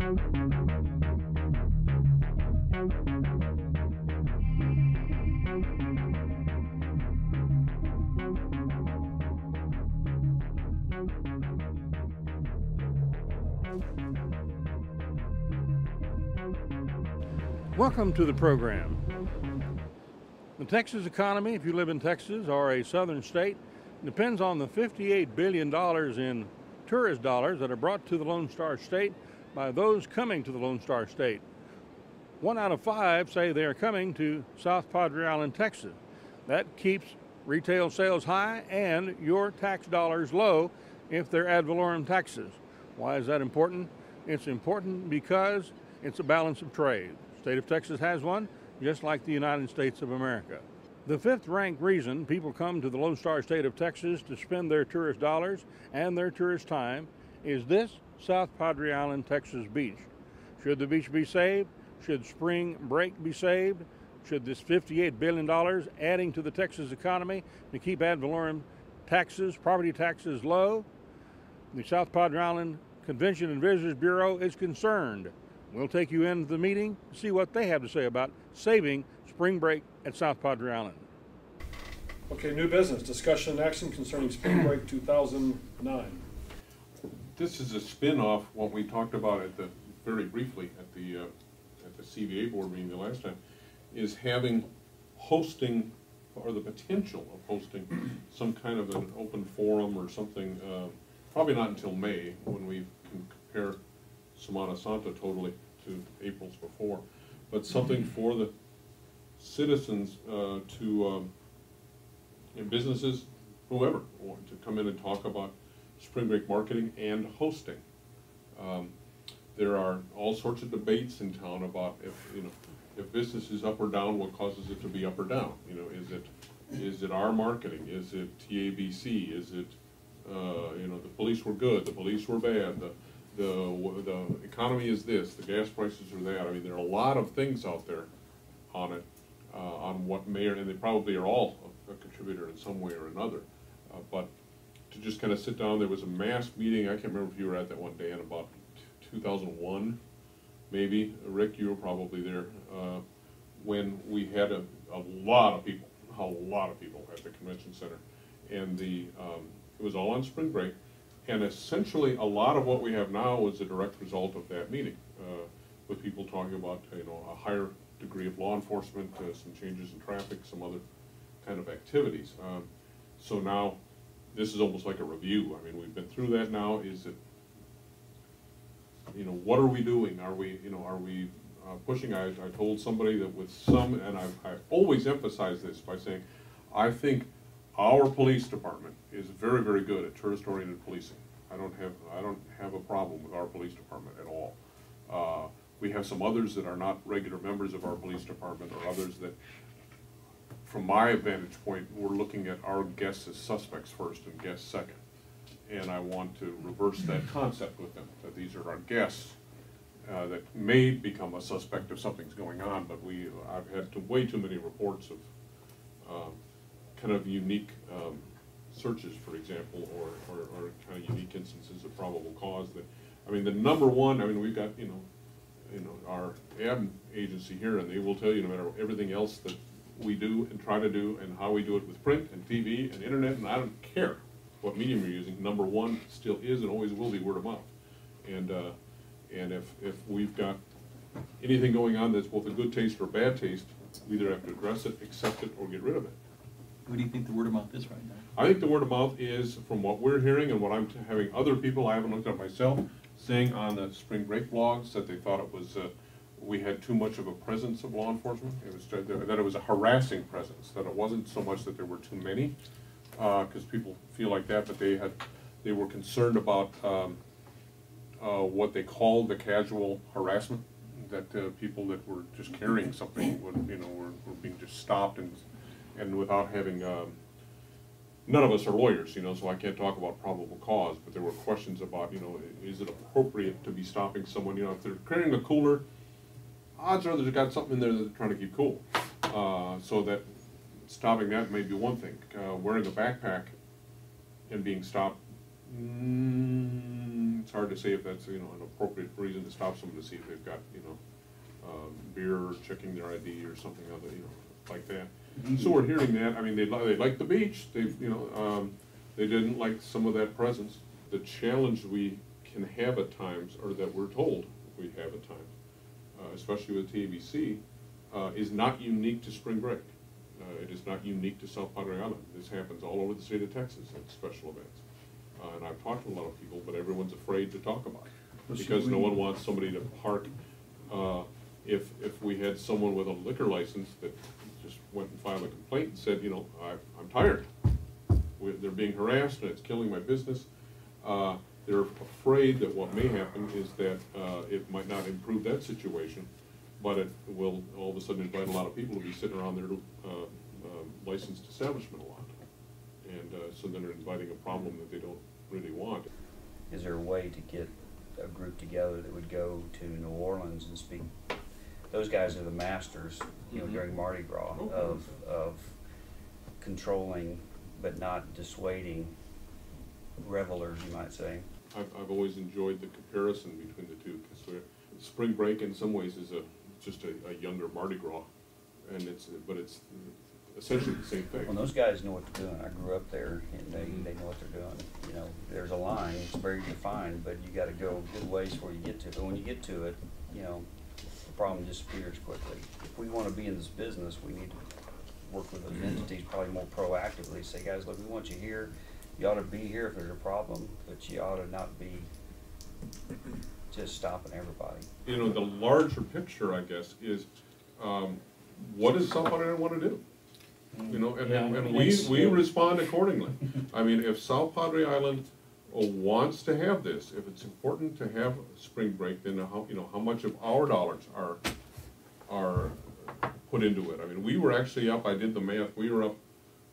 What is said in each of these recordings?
Welcome to the program. The Texas economy, if you live in Texas or a southern state, depends on the $58 billion in tourist dollars that are brought to the Lone Star State by those coming to the Lone Star State. 1 out of 5 say they are coming to South Padre Island, Texas. That keeps retail sales high and your tax dollars low if they're ad valorem taxes. Why is that important? It's important because it's a balance of trade. The state of Texas has one, just like the United States of America. The 5th ranked reason people come to the Lone Star State of Texas to spend their tourist dollars and their tourist time is this South Padre Island, Texas beach. Should the beach be saved? Should spring break be saved? Should this $58 billion adding to the Texas economy to keep ad valorem taxes, property taxes low? The South Padre Island Convention and Visitors Bureau is concerned. We'll take you into the meeting to see what they have to say about saving spring break at South Padre Island. Okay, new business, discussion and action concerning spring break 2009. This is a spin-off what we talked about very briefly at the CVA board meeting the last time, is having hosting, or the potential of hosting some kind of an open forum or something, probably not until May, when we can compare Semana Santa totally to April's before, but something for the citizens and businesses, whoever, want to come in and talk about spring break marketing and hosting. There are all sorts of debates in town about if business is up or down, what causes it to be up or down. Is it our marketing? Is it TABC? Is it the police were good, the police were bad, the economy is this, the gas prices are that. I mean, there are a lot of things out there on it, on what may, and they probably are all a contributor in some way or another. But to just kind of sit down, there was a mass meeting, I can't remember if you were at that one day, in about 2001, maybe. Rick, you were probably there, when we had a lot of people at the convention center. And it was all on spring break. And essentially, a lot of what we have now was a direct result of that meeting, with people talking about a higher degree of law enforcement, some changes in traffic, some other kind of activities. So now, this is almost like a review. I mean, we've been through that now. Is it, what are we doing? Are we pushing? I told somebody that with some, and I always emphasize this by saying, I think our police department is very, very good at tourist-oriented policing. I don't have a problem with our police department at all. We have some others that are not regular members of our police department, or others that, from my vantage point, we're looking at our guests as suspects first and guests second. And I want to reverse that concept with them, that these are our guests that may become a suspect if something's going on, but I've had way too many reports of kind of unique searches, for example, or kind of unique instances of probable cause. That, I mean, the number one, I mean, we've got, our ad agency here, and they will tell you no matter everything else that we do and try to do and how we do it with print and TV and internet, and I don't care what medium you're using, number one still is and always will be word of mouth. And if we've got anything going on that's both a good taste or a bad taste, we either have to address it, accept it, or get rid of it. What do you think the word of mouth is right now? I think the word of mouth is, from what we're hearing and what I'm having other people, I haven't looked up myself, saying on the spring break blogs that they thought it was, we had too much of a presence of law enforcement. It was that it was a harassing presence, that it wasn't so much that there were too many, because people feel like that, but they were concerned about what they called the casual harassment, that people that were just carrying something were being just stopped and without having, none of us are lawyers, so I can't talk about probable cause, but there were questions about, is it appropriate to be stopping someone, if they're carrying a cooler, odds are they've got something in there that they're trying to keep cool. So that stopping that may be one thing. Wearing a backpack and being stopped It's hard to say if that's, you know, an appropriate reason to stop someone to see if they've got, you know, beer or checking their ID or something other, you know, like that. So we're hearing that. I mean, they like the beach. They didn't like some of that presence. The challenge we can have at times, or that we're told we have at times, especially with TABC, is not unique to spring break. It is not unique to South Padre Island. This happens all over the state of Texas at special events. And I've talked to a lot of people, but everyone's afraid to talk about it because no one wants somebody to park. If we had someone with a liquor license that just went and filed a complaint and said, you know, I'm tired. They're being harassed and it's killing my business. They're afraid that what may happen is that it might not improve that situation, but it will all of a sudden invite a lot of people to be sitting around their licensed establishment a lot. And so then they're inviting a problem that they don't really want. Is there a way to get a group together that would go to New Orleans and speak? Those guys are the masters, you know, during Mardi Gras of controlling but not dissuading revelers, you might say. I've always enjoyed the comparison between the two, because spring break in some ways is just a younger Mardi Gras, and it's essentially the same thing. Well, those guys know what they're doing. I grew up there, and they know what they're doing. You know, there's a line, it's very defined, but you got to go a good ways before you get to it. But when you get to it, you know, the problem disappears quickly. If we want to be in this business, we need to work with those entities probably more proactively. Say, guys, look, we want you here. You ought to be here if there's a problem, but you ought to not be just stopping everybody. You know, the larger picture, I guess, is what does South Padre Island want to do? You know, and we respond accordingly. I mean, if South Padre Island wants to have this, if it's important to have spring break, then how much of our dollars are put into it. I mean, we were actually up. I did the math. We were up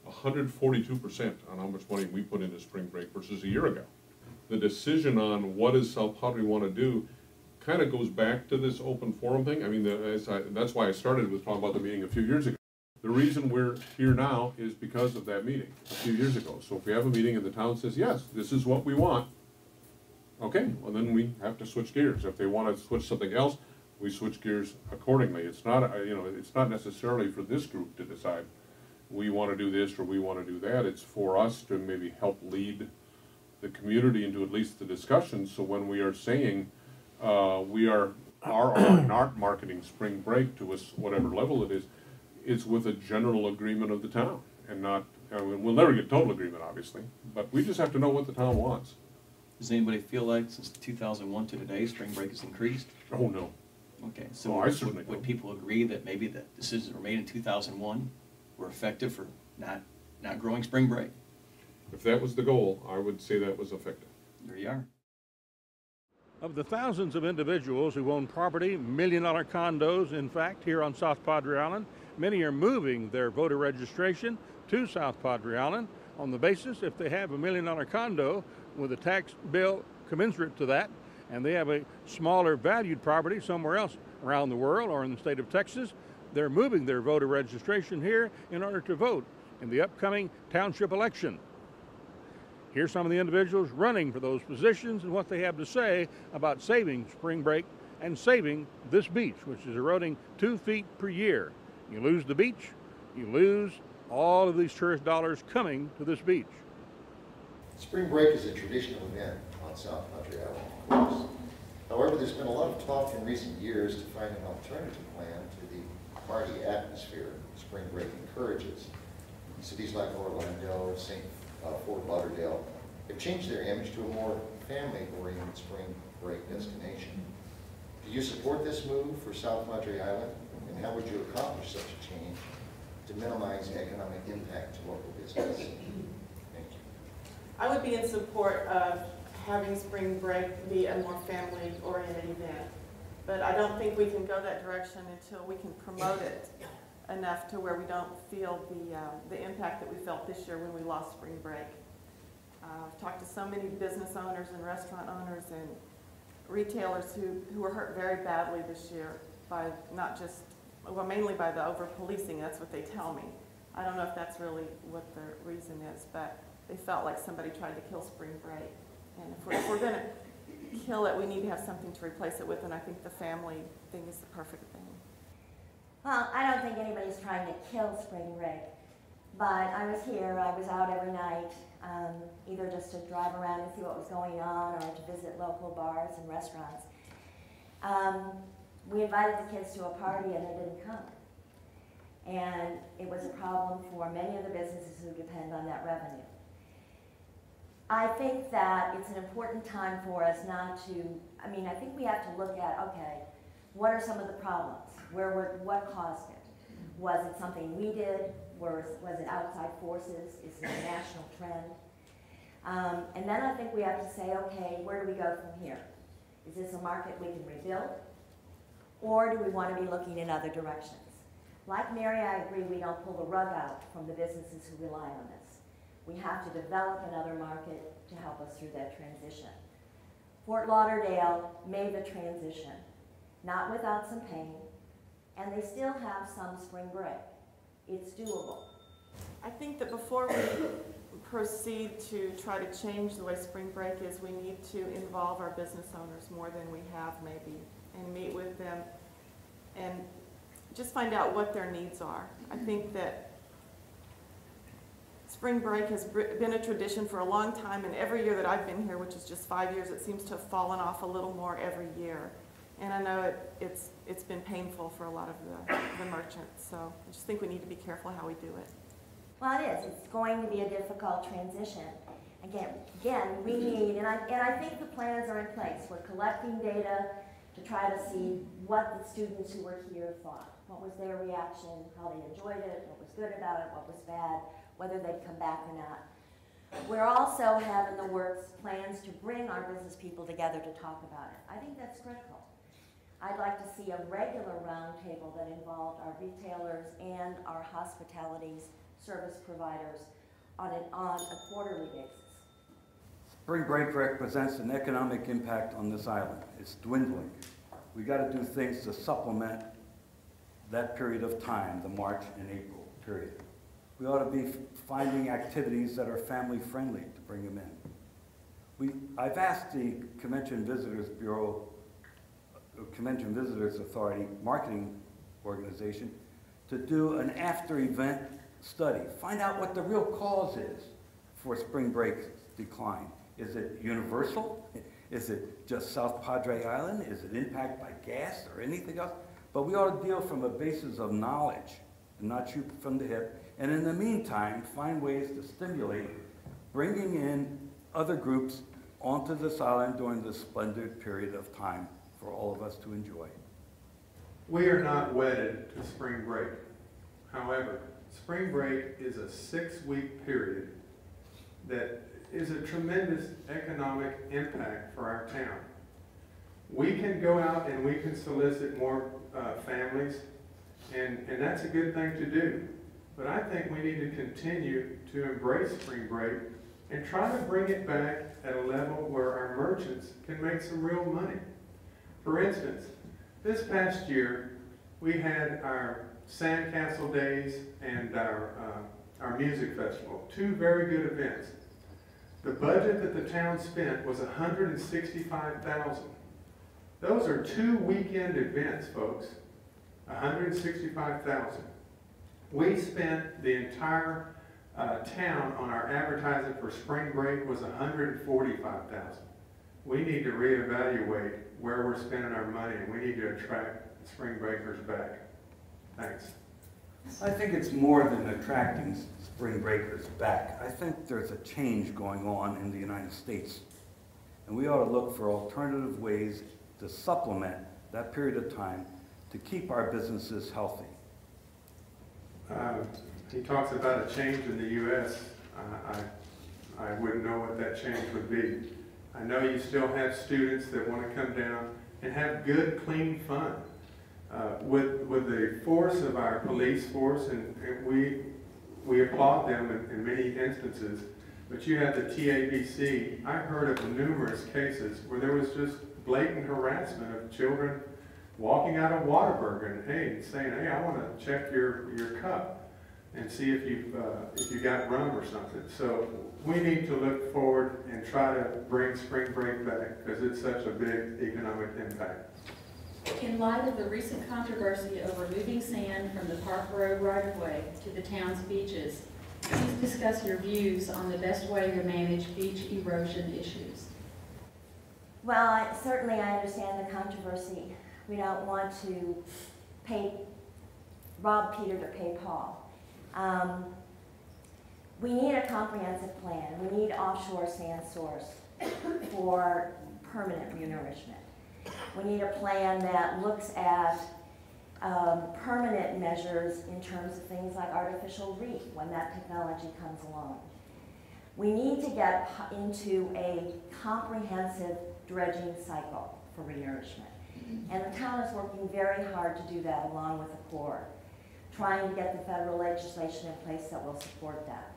142% on how much money we put into spring break versus a year ago. The decision on what does South Padre want to do kind of goes back to this open forum thing. I mean, that's why I started with talking about the meeting a few years ago. The reason we're here now is because of that meeting a few years ago. So if we have a meeting and the town says, yes, this is what we want, okay, well then we have to switch gears. If they want to switch something else, we switch gears accordingly. It's not, it's not necessarily for this group to decide we want to do this or we want to do that. It's for us to maybe help lead the community into at least the discussion. So when we are saying we are not marketing spring break to whatever level it is, it's with a general agreement of the town, and not, we'll never get total agreement, obviously, but we just have to know what the town wants. Does anybody feel like since 2001 to today, spring break has increased? Oh, no. Okay, so Oh, I certainly would people agree that maybe the decisions were made in 2001 were effective for not growing spring break? If that was the goal, I would say that was effective. There you are. Of the thousands of individuals who own property, million-dollar condos, in fact, here on South Padre Island, many are moving their voter registration to South Padre Island on the basis if they have a million-dollar condo with a tax bill commensurate to that, and they have a smaller valued property somewhere else around the world or in the state of Texas, they're moving their voter registration here in order to vote in the upcoming township election. Here's some of the individuals running for those positions and what they have to say about saving spring break and saving this beach, which is eroding 2 feet per year. You lose the beach, you lose all of these tourist dollars coming to this beach. Spring break is a traditional event on South Padre Island, of course. However, there's been a lot of talk in recent years to find an alternative plan to the party atmosphere spring break encourages. Cities like Orlando, Fort Lauderdale have changed their image to a more family-oriented spring break destination. Do you support this move for South Padre Island? And how would you accomplish such a change to minimize economic impact to local business? Thank you. I would be in support of having spring break be a more family-oriented event. But I don't think we can go that direction until we can promote it enough to where we don't feel the impact that we felt this year when we lost spring break. I've talked to so many business owners and restaurant owners and retailers who were hurt very badly this year by not just, well, mainly by the over-policing. That's what they tell me. I don't know if that's really what the reason is, but they felt like somebody tried to kill spring break. And if we're gonna kill it, we need to have something to replace it with, and I think the family thing is the perfect thing. Well, I don't think anybody's trying to kill spring break, but I was here, I was out every night, either just to drive around and see what was going on or to visit local bars and restaurants. We invited the kids to a party and they didn't come. And it was a problem for many of the businesses who depend on that revenue. I think that it's an important time for us not to, I think we have to look at, okay, what are some of the problems? What caused it? Was it something we did? Was it outside forces? Is it a national trend? And then I think we have to say, okay, where do we go from here? Is this a market we can rebuild? Or do we want to be looking in other directions? Like Mary, I agree we don't pull the rug out from the businesses who rely on this. We have to develop another market to help us through that transition. Fort Lauderdale made the transition, not without some pain, and they still have some spring break. It's doable. I think that before we proceed to try to change the way spring break is, we need to involve our business owners more than we have maybe, and meet with them and just find out what their needs are. I think that spring break has been a tradition for a long time, and every year that I've been here, which is just 5 years, it seems to have fallen off a little more every year. And I know it's been painful for a lot of the merchants, so I just think we need to be careful how we do it. Well, it is. It's going to be a difficult transition. Again, we need, and I think the plans are in place. We're collecting data to try to see what the students who were here thought. What was their reaction, how they enjoyed it, what was good about it, what was bad, whether they'd come back or not. We're also having the works plans to bring our business people together to talk about it. I think that's critical. I'd like to see a regular roundtable that involved our retailers and our hospitalities service providers on a quarterly basis. Spring break represents an economic impact on this island. It's dwindling. We got to do things to supplement that period of time, the March and April period. We ought to be finding activities that are family friendly to bring them in. I've asked the Convention Visitors Bureau, Convention Visitors Authority marketing organization to do an after event study. Find out what the real cause is for spring break decline. Is it universal? Is it just South Padre Island? Is it impact by gas or anything else? But we ought to deal from a basis of knowledge and not shoot from the hip. And in the meantime, find ways to stimulate bringing in other groups onto this island during this splendid period of time for all of us to enjoy. We are not wedded to spring break. However, spring break is a 6-week period that is a tremendous economic impact for our town. We can go out and we can solicit more families, and that's a good thing to do. But I think we need to continue to embrace spring break and try to bring it back at a level where our merchants can make some real money. For instance, this past year, we had our Sandcastle Days and our music festival, 2 very good events. The budget that the town spent was $165,000. Those are 2 weekend events, folks. $165,000. We spent the entire town on our advertising for spring break was $145,000. We need to reevaluate where we're spending our money, and we need to attract spring breakers back. Thanks. I think it's more than attracting spring breakers back. I think there's a change going on in the United States, and we ought to look for alternative ways to supplement that period of time to keep our businesses healthy. He talks about a change in the U.S. I wouldn't know what that change would be. I know you still have students that want to come down and have good, clean fun. With the force of our police force, and we applaud them in many instances, but you have the TABC. I've heard of numerous cases where there was just blatant harassment of children walking out of Whataburger and saying, hey, I want to check your cup. and see if you got rum or something. So we need to look forward and try to bring spring break back because it's such a big economic impact. In light of the recent controversy over moving sand from the Park Road right-of-way to the town's beaches, please discuss your views on the best way to manage beach erosion issues. Well, certainly I understand the controversy. We don't want to rob Peter to pay Paul. We need a comprehensive plan. We need offshore sand source for permanent renourishment. We need a plan that looks at permanent measures in terms of things like artificial reef when that technology comes along. We need to get into a comprehensive dredging cycle for renourishment. And the town is working very hard to do that along with the Corps, trying to get the federal legislation in place that will support that.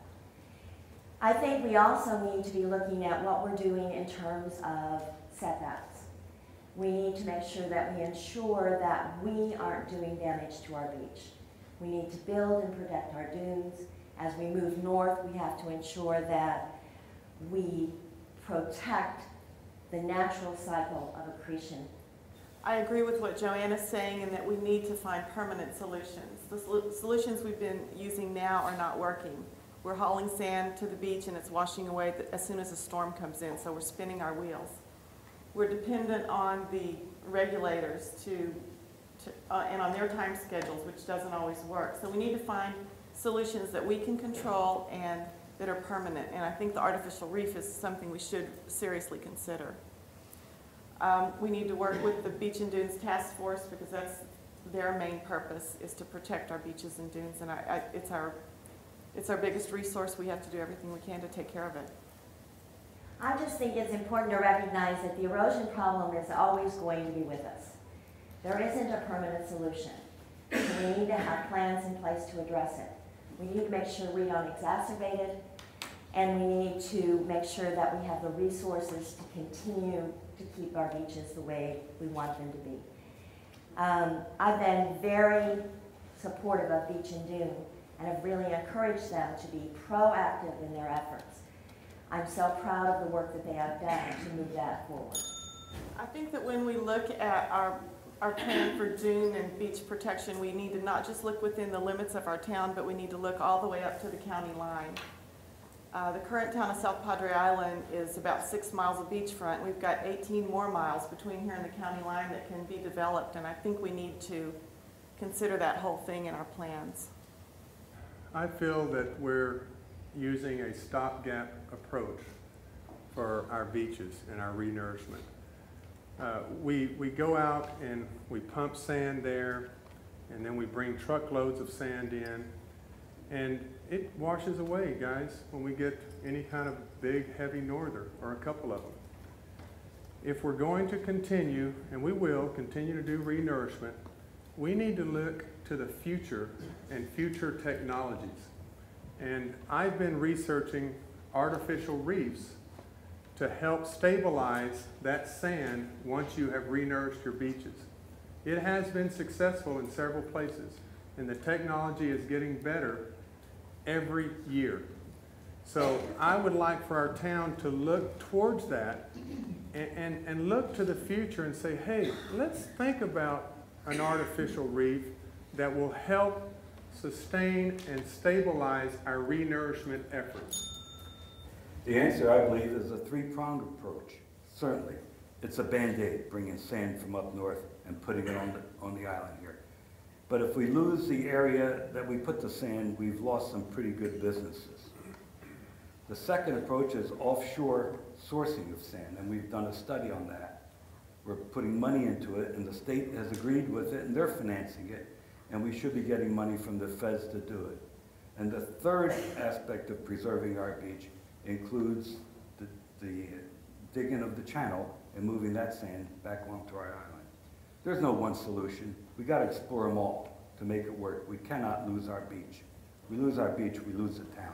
I think we also need to be looking at what we're doing in terms of setbacks. We need to make sure that we ensure that we aren't doing damage to our beach. We need to build and protect our dunes. As we move north, we have to ensure that we protect the natural cycle of accretion. I agree with what Joanne is saying, and that we need to find permanent solutions. The solutions we've been using now are not working. We're hauling sand to the beach and it's washing away as soon as a storm comes in, so we're spinning our wheels. We're dependent on the regulators and on their time schedules, which doesn't always work. So we need to find solutions that we can control and that are permanent. And I think the artificial reef is something we should seriously consider. We need to work with the Beach and Dunes Task Force because that's their main purpose, is to protect our beaches and dunes. And it's our biggest resource. We have to do everything we can to take care of it. I just think it's important to recognize that the erosion problem is always going to be with us. There isn't a permanent solution. So we need to have plans in place to address it. We need to make sure we don't exacerbate it, and we need to make sure that we have the resources to continue to keep our beaches the way we want them to be. I've been very supportive of Beach and Dune and have really encouraged them to be proactive in their efforts. I'm so proud of the work that they have done to move that forward. I think that when we look at our plan for dune and beach protection, we need to not just look within the limits of our town, but we need to look all the way up to the county line. The current town of South Padre Island is about 6 miles of beachfront. We've got 18 more miles between here and the county line that can be developed, and I think we need to consider that whole thing in our plans. I feel that we're using a stopgap approach for our beaches and our renourishment. We go out and we pump sand there, and then we bring truckloads of sand in, and it washes away, guys, when we get any kind of big, heavy norther, or a couple of them. If we're going to continue, and we will continue to do renourishment, we need to look to the future and future technologies. And I've been researching artificial reefs to help stabilize that sand once you have renourished your beaches. It has been successful in several places, and the technology is getting better every year. So I would like for our town to look towards that and look to the future and say, hey, let's think about an artificial reef that will help sustain and stabilize our renourishment efforts. The answer, I believe, is a three-pronged approach. Certainly, it's a Band-Aid, bringing sand from up north and putting it on the island here. But if we lose the area that we put the sand, we've lost some pretty good businesses. The second approach is offshore sourcing of sand, and we've done a study on that. We're putting money into it, and the state has agreed with it, and they're financing it, and we should be getting money from the feds to do it. And the third aspect of preserving our beach includes the digging of the channel and moving that sand back onto our island. There's no one solution. We got to explore them all to make it work. We cannot lose our beach. We lose our beach, we lose the town.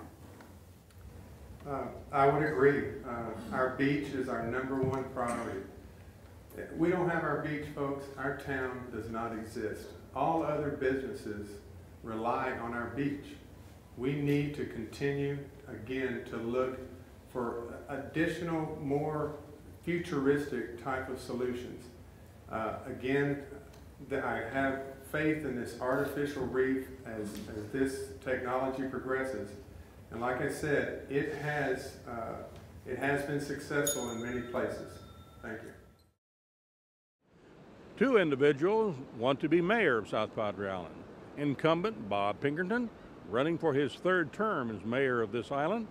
I would agree. Our beach is our #1 priority. We don't have our beach, folks. Our town does not exist. All other businesses rely on our beach. We need to continue, again, to look for additional, more futuristic type of solutions. Again, I have faith in this artificial reef as this technology progresses. And like I said, it has been successful in many places. Thank you. Two individuals want to be mayor of South Padre Island. Incumbent Bob Pinkerton, running for his third term as mayor of this island,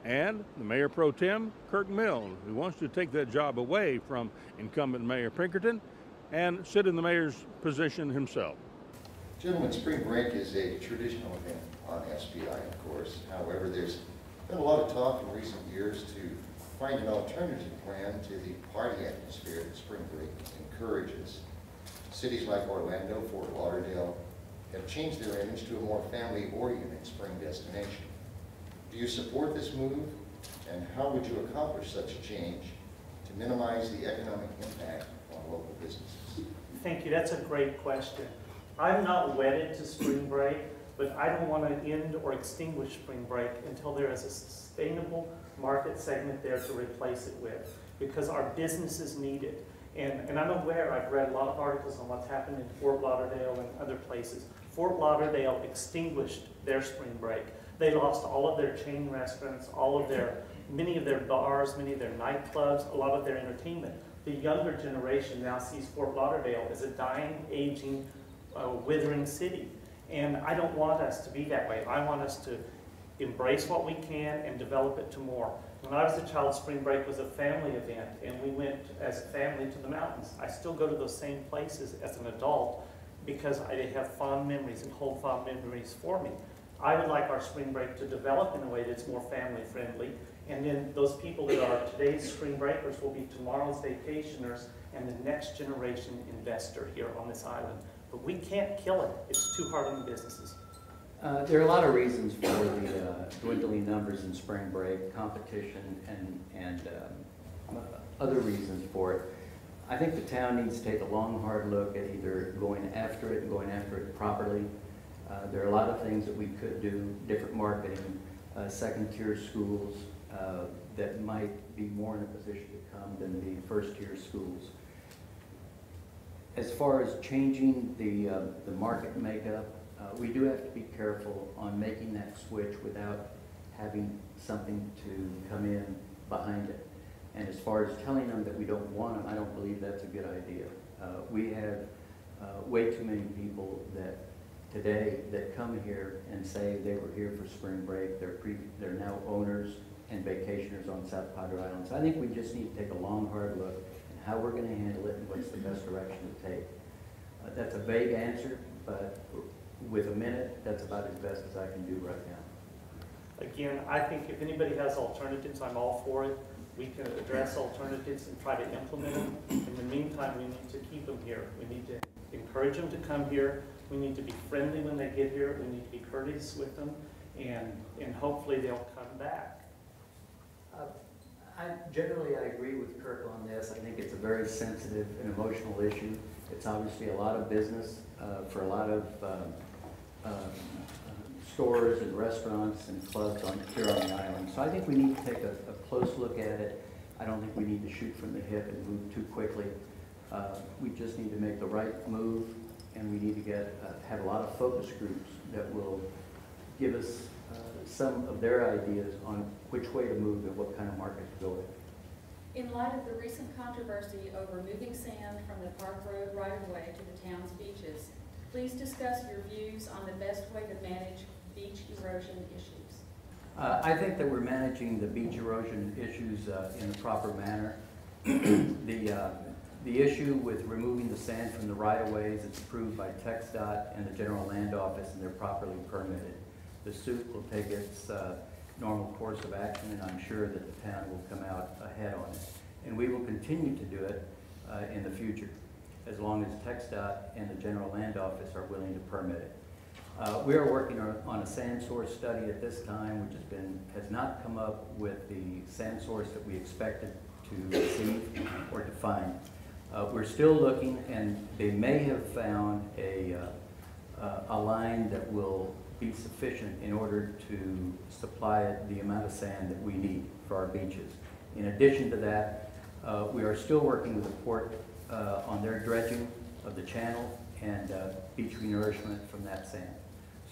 and the mayor pro tem, Kirk Mills, who wants to take that job away from incumbent Mayor Pinkerton and sit in the mayor's position himself. Gentlemen, spring break is a traditional event on S.P.I, of course. However, there's been a lot of talk in recent years to find an alternative plan to the party atmosphere that spring break encourages. Cities like Orlando, Fort Lauderdale have changed their image to a more family-oriented spring destination. Do you support this move, and how would you accomplish such a change to minimize the economic impact on local businesses? Thank you. That's a great question. I'm not wedded to spring break, but I don't want to end or extinguish spring break until there is a sustainable market segment there to replace it with, because our businesses need it. And I'm aware, I've read a lot of articles on what's happened in Fort Lauderdale and other places. Fort Lauderdale extinguished their spring break. They lost all of their chain restaurants, many of their bars, many of their nightclubs, a lot of their entertainment. The younger generation now sees Fort Lauderdale as a dying, aging, withering city. And I don't want us to be that way. I want us to embrace what we can and develop it to more. When I was a child, spring break was a family event, and we went as a family to the mountains. I still go to those same places as an adult because I have fond memories and hold fond memories for me. I would like our spring break to develop in a way that's more family friendly, and then those people that are today's spring breakers will be tomorrow's vacationers and the next generation investor here on this island. But we can't kill it. It's too hard on the businesses. There are a lot of reasons for the dwindling numbers in spring break, competition, and other reasons for it. I think the town needs to take a long, hard look at either going after it and going after it properly. There are a lot of things that we could do, different marketing, second-tier schools that might be more in a position to come than the first-tier schools. As far as changing the market makeup, we do have to be careful on making that switch without having something to come in behind it. And as far as telling them that we don't want them, I don't believe that's a good idea. We have way too many people today that come here and say they were here for spring break. They're now owners and vacationers on South Padre Island. So I think we just need to take a long, hard look at how we're going to handle it and what's the best direction to take. That's a vague answer, but with a minute, that's about as best as I can do right now. Again, I think if anybody has alternatives, I'm all for it. We can address alternatives and try to implement them. In the meantime, we need to keep them here. We need to encourage them to come here. We need to be friendly when they get here. We need to be courteous with them, and hopefully they'll come back. Generally, I agree with Kirk on this. I think it's a very sensitive and emotional issue. It's obviously a lot of business for a lot of stores and restaurants and clubs here on the island. So I think we need to take a close look at it. I don't think we need to shoot from the hip and move too quickly. We just need to make the right move, and we need to have a lot of focus groups that will give us some of their ideas on which way to move and what kind of market to go in. In light of the recent controversy over moving sand from the Park Road right-of-way to the town's beaches, please discuss your views on the best way to manage beach erosion issues. I think that we're managing the beach erosion issues in the proper manner. The issue with removing the sand from the right-of-ways is approved by TxDOT and the General Land Office, and they're properly permitted. The suit will take its normal course of action, and I'm sure that the town will come out ahead on it. And we will continue to do it in the future, as long as TxDOT and the General Land Office are willing to permit it. We are working on a sand source study at this time, which has not come up with the sand source that we expected to receive or to find. We're still looking, and they may have found a line that will be sufficient in order to supply the amount of sand that we need for our beaches. In addition to that, we are still working with the port on their dredging of the channel and beach renourishment from that sand.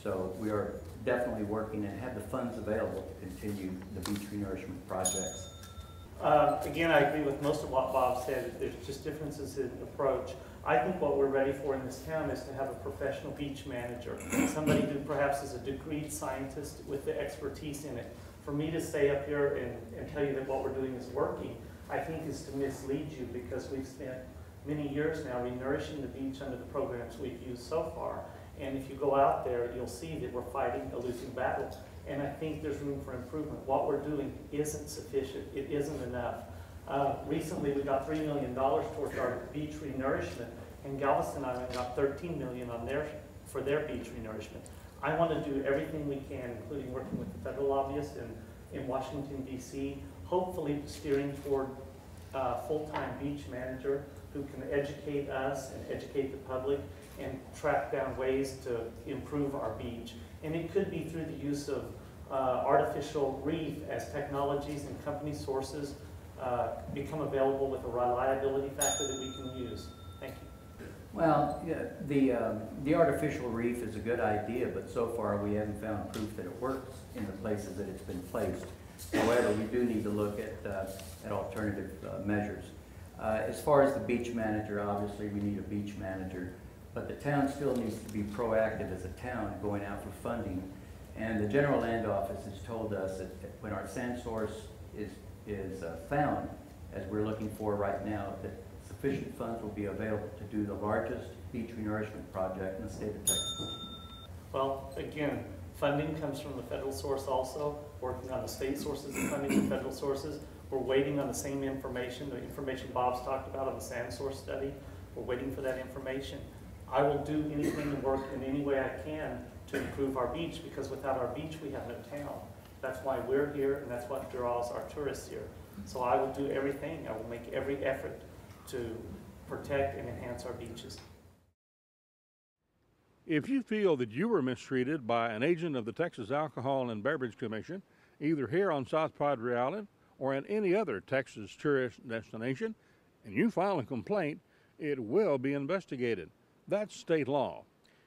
So we are definitely working and have the funds available to continue the beach renourishment projects. Again, I agree with most of what Bob said. There's just differences in approach. I think what we're ready for in this town is to have a professional beach manager, somebody who perhaps is a degreed scientist with the expertise in it. For me to stay up here and tell you that what we're doing is working, I think is to mislead you, because we've spent many years now renourishing the beach under the programs we've used so far. And if you go out there, you'll see that we're fighting a losing battle. And I think there's room for improvement. What we're doing isn't sufficient. It isn't enough. Recently, we got $3 million towards our beach renourishment, and Galveston Island got $13 million for their beach renourishment. I want to do everything we can, including working with the federal lobbyists in Washington, D.C., hopefully steering toward a full-time beach manager who can educate us and educate the public and track down ways to improve our beach. And it could be through the use of artificial reef as technologies and company sources become available with a reliability factor that we can use. Thank you. Well, yeah, the artificial reef is a good idea, but so far we haven't found proof that it works in the places that it's been placed. However, we do need to look at alternative measures. As far as the beach manager, obviously we need a beach manager, but the town still needs to be proactive as a town going out for funding. And the General Land Office has told us that when our sand source is found, as we're looking for right now, that sufficient funds will be available to do the largest beach renourishment project in the state of Texas. Well, again, funding comes from the federal source also, working on the state sources of funding and federal sources. We're waiting on the same information, the information Bob's talked about on the sand source study. We're waiting for that information. I will do anything and work in any way I can to improve our beach, because without our beach, we have no town. That's why we're here, and that's what draws our tourists here. So I will do everything. I will make every effort to protect and enhance our beaches. If you feel that you were mistreated by an agent of the Texas Alcohol and Beverage Commission, either here on South Padre Island or at any other Texas tourist destination, and you file a complaint, it will be investigated. That's state law.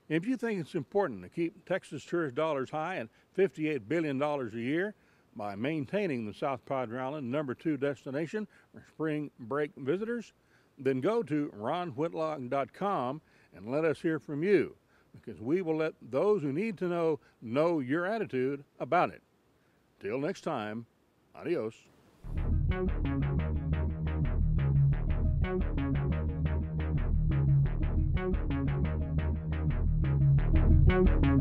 If you think it's important to keep Texas tourist dollars high at $58 billion a year by maintaining the South Padre Island #2 destination for spring break visitors, then go to ronwhitlock.com and let us hear from you, because we will let those who need to know your attitude about it. Till next time, adios. Thank you.